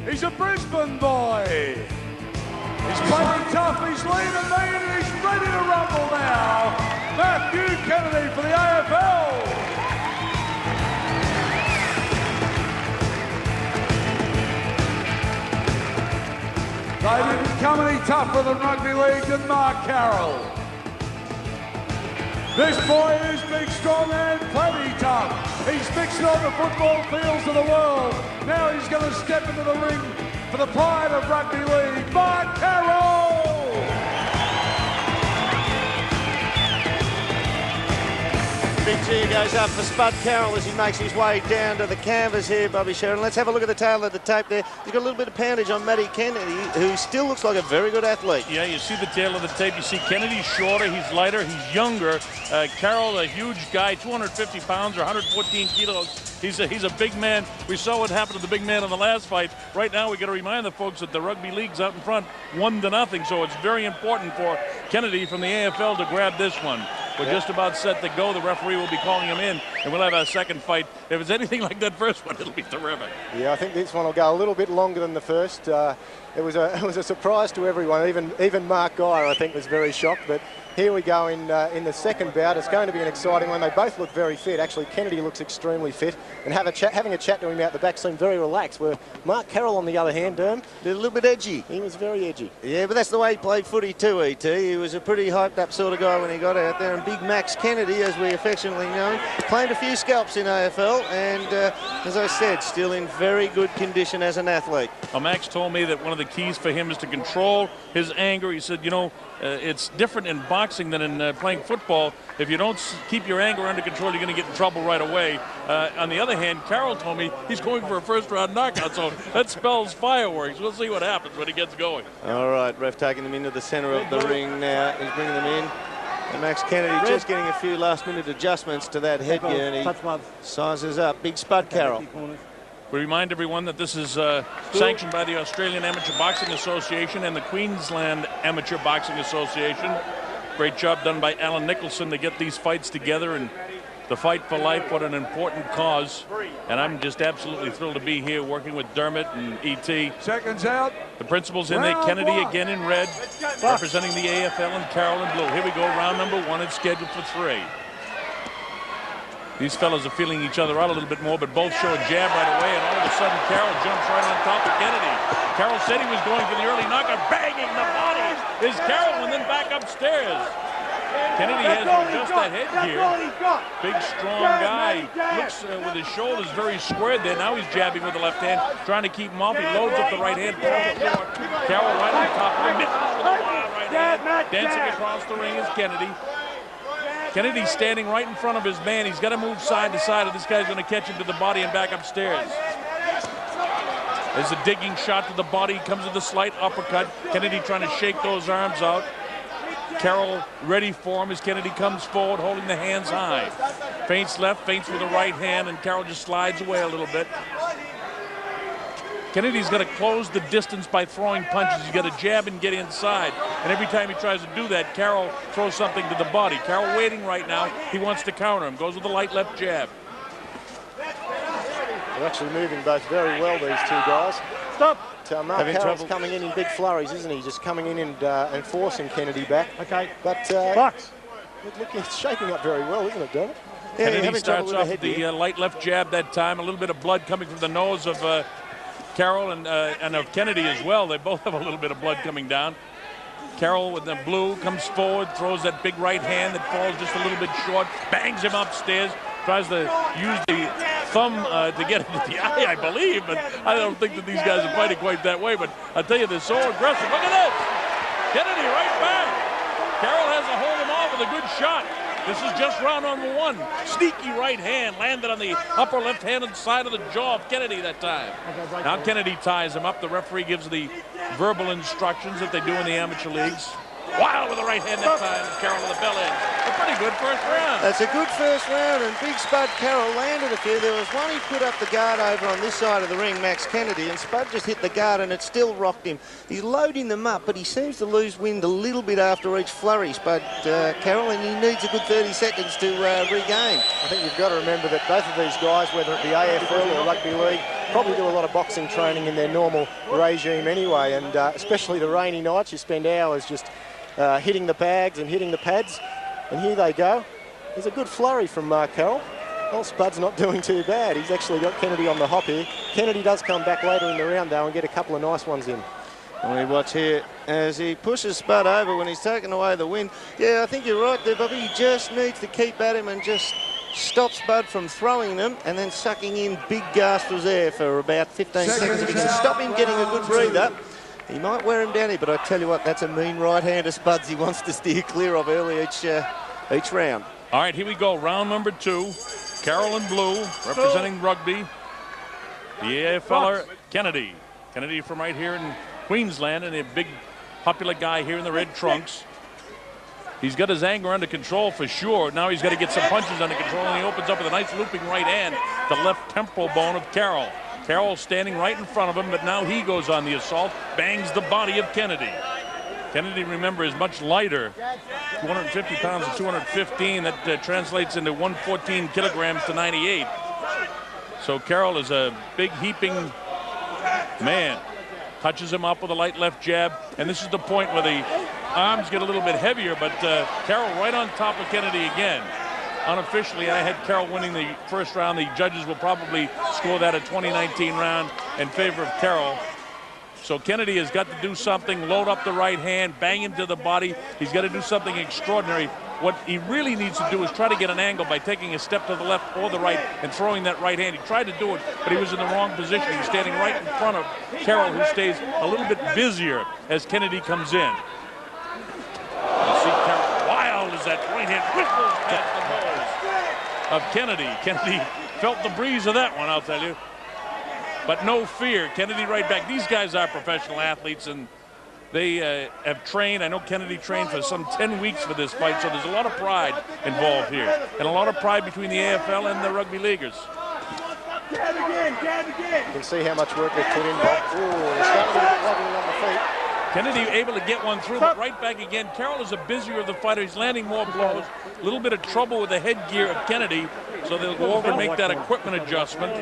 He's a Brisbane boy. He's playing tough, he's lean and mean, and he's ready to rumble now. Matthew Kennedy for the AFL. They didn't come any tougher than Rugby League than Mark Carroll. This boy is big, strong and plenty tough. He's mixing on the football fields of the world. Now he's going to step into the ring for the pride of Rugby League, Mark Carroll! Big cheer goes up for Spud Carroll as he makes his way down to the canvas here, Bobby Sheridan. Let's have a look at the tail of the tape there. He's got a little bit of poundage on Matty Kennedy, who still looks like a very good athlete. Yeah, you see the tail of the tape. You see Kennedy's shorter, he's lighter, he's younger. Carroll, a huge guy, 250 pounds or 114 kilos. He's a big man. We saw what happened to the big man in the last fight. Right now, we got to remind the folks that the rugby league's out in front, 1-0. So it's very important for Kennedy from the AFL to grab this one. We're just about set to go. The referee will be calling him in, and we'll have a second fight. If it's anything like that first one, it'll be terrific. Yeah, I think this one will go a little bit longer than the first. It was a surprise to everyone. Even Mark Geyer, I think, was very shocked. But here we go in the second bout. It's going to be an exciting one. They both look very fit. Actually, Kennedy looks extremely fit, and having a chat to him out the back seemed very relaxed. Where Mark Carroll, on the other hand, a little bit edgy. He was very edgy. Yeah, but that's the way he played footy too, E.T. He was a pretty hyped up sort of guy when he got out there. And Big Max Kennedy, as we affectionately know him, claimed a few scalps in AFL, and as I said, still in very good condition as an athlete. Well, Max told me that one of the keys for him is to control his anger. He said, you know, it's different in boxing than in playing football. If you don't keep your anger under control, you're going to get in trouble right away. On the other hand, Carroll told me he's going for a first-round knockout, so that spells fireworks. We'll see what happens when he gets going. All right, ref taking them into the centre of the ring now. He's bringing them in. And Max Kennedy just getting a few last-minute adjustments to that headgear, and he sizes up. Big Spud Carroll. We remind everyone that this is sanctioned by the Australian Amateur Boxing Association and the Queensland Amateur Boxing Association. Great job done by Alan Nicholson to get these fights together, and the fight for life, what an important cause. And I'm just absolutely thrilled to be here working with Dermot and E.T. Seconds out. The principals in there, Kennedy again in red, representing the AFL, and Carroll in blue. Here we go, round number 1. It's scheduled for 3. These fellas are feeling each other out a little bit more, but both show a jab right away, and all of a sudden Carroll jumps right on top of Kennedy. Carroll said he was going for the early knockout, banging the body. Is Carroll, and then back upstairs. Kennedy has just that headgear. Big, strong guy. Looks with his shoulders very squared there. Now he's jabbing with the left hand, trying to keep him off. He loads up the right hand. Carroll right on top of him. With the wild right hand. Dancing across the ring is Kennedy. Kennedy's standing right in front of his man. He's got to move side to side, or this guy's going to catch him to the body and back upstairs. There's a digging shot to the body. Comes with a slight uppercut. Kennedy trying to shake those arms out. Carroll ready for him as Kennedy comes forward, holding the hands high. Feints left, feints with the right hand, and Carroll just slides away a little bit. Kennedy's got to close the distance by throwing punches. He's got to jab and get inside. And every time he tries to do that, Carroll throws something to the body. Carroll waiting right now. He wants to counter him. Goes with the light left jab. They're actually moving both very well, these two guys. Stop. Mark Carroll's coming in big flurries, isn't he? Just coming in and forcing Kennedy back. Okay. But look, it's shaping up very well, isn't it, Dermot? Yeah, Kennedy starts off with the light left jab that time. A little bit of blood coming from the nose of Carroll and of Kennedy as well. They both have a little bit of blood coming down. Carroll with the blue comes forward, throws that big right hand that falls just a little bit short, bangs him upstairs, tries to use the thumb to get into the eye, I believe, but I don't think that these guys are fighting quite that way. But I tell you, they're so aggressive. Look at this! Kennedy right back. Carroll has to hold him off with a good shot. This is just round number 1. Sneaky right hand landed on the upper left-handed side of the jaw of Kennedy that time. Now Kennedy ties him up. The referee gives the verbal instructions that they do in the amateur leagues. Wild with the right hand that time. Carroll with the bell edge. A pretty good first round. That's a good first round, and Big Spud Carroll landed a few. There was one he put up the guard over on this side of the ring, Max Kennedy, and Spud just hit the guard and it still rocked him. He's loading them up, but he seems to lose wind a little bit after each flurry, Spud Carroll, and he needs a good 30 seconds to regain. I think you've got to remember that both of these guys, whether it be AFL or Rugby League, probably do a lot of boxing training in their normal regime anyway, and especially the rainy nights, you spend hours just hitting the bags and hitting the pads, and here they go. There's a good flurry from Carroll. Well, Spud's not doing too bad. He's actually got Kennedy on the hop here. Kennedy does come back later in the round, though, and get a couple of nice ones in. And we watch here as he pushes Spud over when he's taken away the win. Yeah, I think you're right there, Bobby. He just needs to keep at him and just stop Spud from throwing them and then sucking in big gasps of air for about 15 seconds. If he can stop him getting a good breather, he might wear him down here. But I tell you what, that's a mean right-hander Spuds he wants to steer clear of early each round. All right, here we go. Round number 2. Carroll in blue, representing rugby. The AFLer, Kennedy. Kennedy from right here in Queensland, and a big popular guy here in the red trunks. He's got his anger under control for sure. Now he's got to get some punches under control, and he opens up with a nice looping right hand, the left temporal bone of Carroll. Carroll standing right in front of him, but now he goes on the assault, bangs the body of Kennedy. Kennedy, remember, is much lighter, 250 pounds to 215. That translates into 114 kilograms to 98. So Carroll is a big heaping man. Touches him up with a light left jab, and this is the point where the arms get a little bit heavier, but Carroll right on top of Kennedy again. Unofficially, I had Carroll winning the first round. The judges will probably score that a 2019 round in favor of Carroll. So Kennedy has got to do something, load up the right hand, bang him to the body. He's got to do something extraordinary. What he really needs to do is try to get an angle by taking a step to the left or the right and throwing that right hand. He tried to do it, but he was in the wrong position. He was standing right in front of Carroll, who stays a little bit busier as Kennedy comes in. You see Carroll wild as that right hand whistles past the nose of Kennedy. Kennedy felt the breeze of that one, I'll tell you. But no fear, Kennedy right back. These guys are professional athletes, and they have trained. I know Kennedy trained for some 10 weeks for this fight, so there's a lot of pride involved here, and a lot of pride between the AFL and the rugby leaguers. You can see how much work they've put in, Bob. Ooh, they're starting to get wobbly on the feet. Kennedy able to get one through, but right back again. Carroll is a busier of the fighter. He's landing more blows. A little bit of trouble with the headgear of Kennedy, so they'll go over and make that equipment adjustment.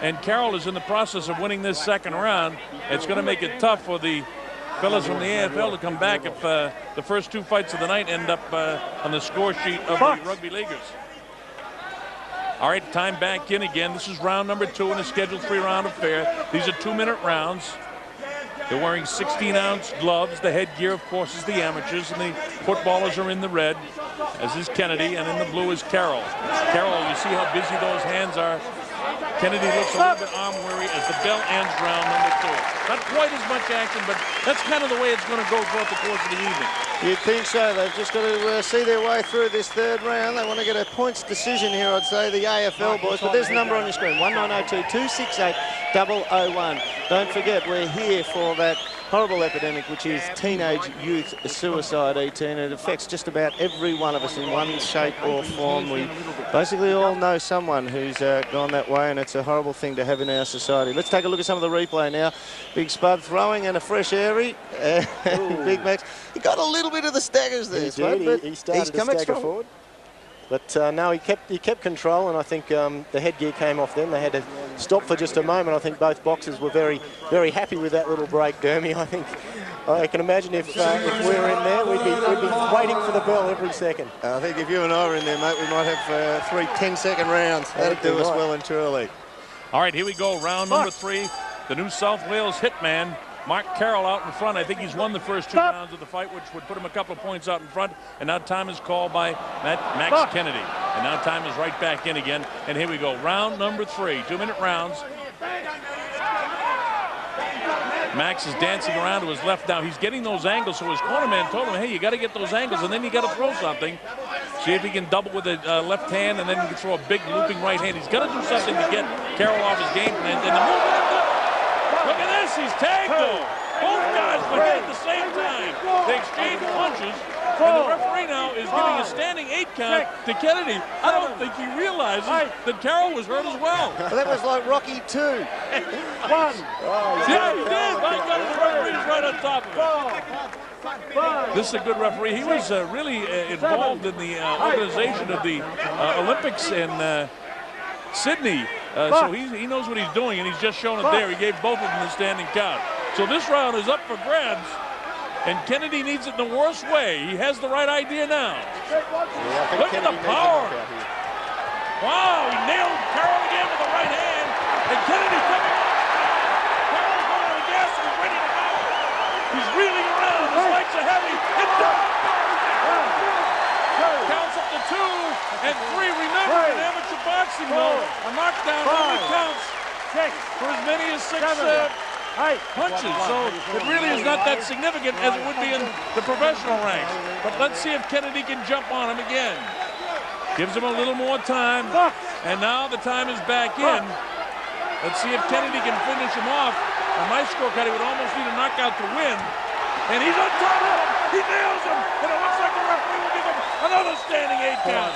And Carroll is in the process of winning this second round. It's going to make it tough for the fellas from the AFL to come back if the first 2 fights of the night end up on the score sheet of the rugby leaguers. All right, time back in again. This is round number 2 in a scheduled 3-round affair. These are 2-minute rounds. They're wearing 16-ounce gloves. The headgear, of course, is the amateurs, and the footballers are in the red, as is Kennedy, and in the blue is Carroll. Carroll, you see how busy those hands are. Kennedy looks a little bit arm-weary as the bell ends round number 2. Not quite as much action, but that's kind of the way it's going to go throughout the course of the evening. You'd think so. They've just got to see their way through this third round. They want to get a points decision here, I'd say, the AFL boys. But there's a number on your screen, 1902-268-001. Don't forget, we're here for that horrible epidemic, which is teenage youth suicide, ET, and it affects just about every one of us in one shape or form. We basically all know someone who's gone that way, and it's a horrible thing to have in our society. Let's take a look at some of the replay now. Big Spud throwing and a fresh airy. Big Max. He got a little bit of the staggers there, Spud, but he started to stagger forward. But no, he kept control, and I think the headgear came off then. They had to stop for just a moment. I think both boxers were very, very happy with that little break, Dermy. I can imagine if we were in there, we'd be waiting for the bell every second. I think if you and I were in there, mate, we might have 3 10-second rounds. That'd do us well and truly. All right, here we go. Round number 3. The New South Wales hitman, Mark Carroll, out in front. I think he's won the first 2 rounds of the fight, which would put him a couple of points out in front. And now time is called by Max Kennedy. And now time is right back in again. And here we go. Round number 3, 2-minute rounds. Max is dancing around to his left now. He's getting those angles, so his corner man told him, hey, you got to get those angles, and then you got to throw something. See if he can double with the left hand, and then he can throw a big looping right hand. He's got to do something to get Carroll off his game plan. And the movement, look at this, he's tagged though. Both guys went in at the same time. They exchanged punches, and the referee now is giving a standing 8 count to Kennedy. I don't think he realizes that Carroll was hurt as well. Well, that was like Rocky 2. One. Yeah, he did. My God, the referee's right on top of it. This is a good referee. He was really involved in the organization of the Olympics in Sydney So he knows what he's doing, and he's just shown it there. He gave both of them the standing count. So this round is up for grabs, and Kennedy needs it in the worst way. He has the right idea now. Look at the power. Wow, he nailed Carroll again with the right hand, and Kennedy coming on. Carroll's going on the gas and he's ready to go. He's reeling around. His legs are heavy. It's done. Counts up to 2 and 3. Remember, in amateur boxing, though, a knockdown only counts for as many as 6 punches. So it really is not that significant as it would be in the professional ranks. But let's see if Kennedy can jump on him again. Gives him a little more time. And now the time is back in. Let's see if Kennedy can finish him off. On my scorecard, he would almost need a knockout to win. And he's on top of him. He nails him. And it looks like the referee will give him another standing 8 count.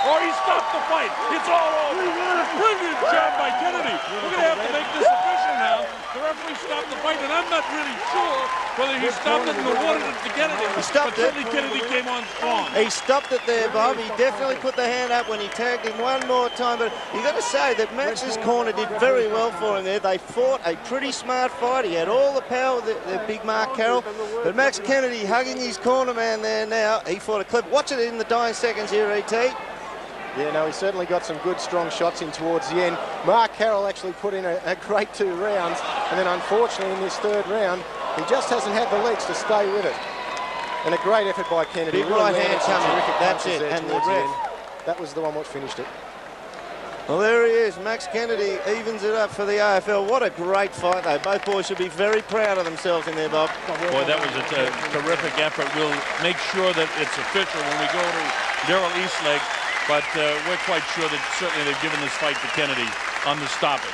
Or he stopped the fight. It's all over. Brilliant job by Kennedy. We're going to have to make this official now. The referee stopped the fight, and I'm not really sure whether he stopped it and awarded it to Kennedy. He stopped it. Certainly Kennedy came on strong. He stopped it there, Bob. He definitely put the hand up when he tagged him one more time. But you got to say that Max's corner did very well for him there. They fought a pretty smart fight. He had all the power, the big Mark Carroll. But Max Kennedy hugging his corner man there now. He fought a clip. Watch it in the dying seconds here, E.T. Yeah, no, he certainly got some good, strong shots in towards the end. Mark Carroll actually put in a great 2 rounds, and then unfortunately in this 3rd round, he just hasn't had the legs to stay with it. And a great effort by Kennedy. Big right hand coming. That's it. And the ref. That was the one which finished it. Well, there he is. Max Kennedy evens it up for the AFL. What a great fight, though. Both boys should be very proud of themselves in there, Bob. Boy, that was a terrific effort. We'll make sure that it's official when we go to Darrell Eastleg. But we're quite sure that certainly they've given this fight to Kennedy on the stoppage.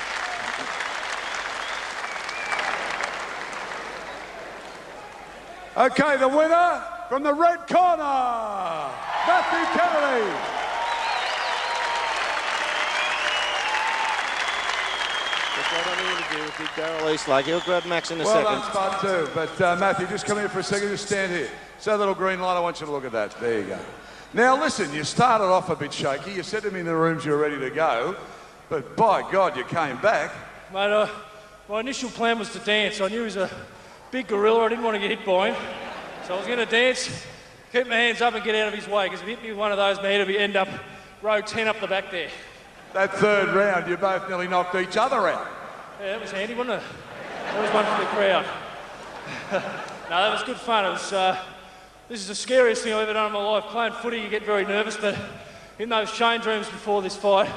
Okay, the winner from the red corner, Matthew Kennedy. Just what I need to do with Big Darrell Eastleg. He'll grab Max in a Well second. done, Spud, too. But Matthew, just come here for a second. Just stand here. See that little green light? I want you to look at that. There you go. Now, listen, you started off a bit shaky. You said to me in the rooms you were ready to go. But by God, you came back. Mate, my initial plan was to dance. I knew he was a big gorilla. I didn't want to get hit by him. So I was going to dance, keep my hands up and get out of his way. Because if he hit me with one of those, my head would end up row 10 up the back there. That 3rd round, you both nearly knocked each other out. Yeah, that was handy, wasn't it? That was one for the crowd. No, that was good fun. It was... This is the scariest thing I've ever done in my life. Playing footy, you get very nervous, but in those change rooms before this fight,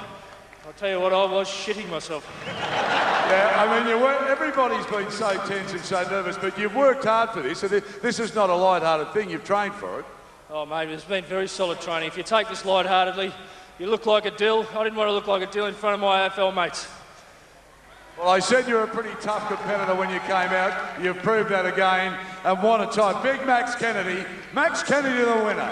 I'll tell you what, I was shitting myself. Yeah, I mean, everybody's been so tense and so nervous, but you've worked hard for this, so this is not a light-hearted thing. You've trained for it. Oh, mate, it's been very solid training. If you take this lightheartedly, you look like a dill. I didn't want to look like a dill in front of my AFL mates. Well, I said you were a pretty tough competitor when you came out. You've proved that again. And what a time. Big Max Kennedy. Max Kennedy the winner.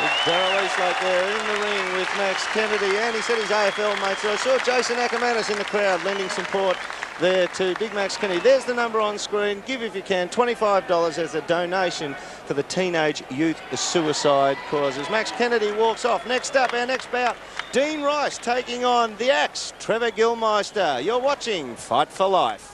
Big Darrell Eastleg there in the ring with Max Kennedy. And he said his AFL mates. So I saw Jason Ackermanis in the crowd lending support there to Big Max Kennedy. There's the number on screen. Give if you can. $25 as a donation for the teenage youth suicide causes. Max Kennedy walks off. Next up, our next bout, Dean Rice taking on the Axe, Trevor Gilmeister. You're watching Fight for Life.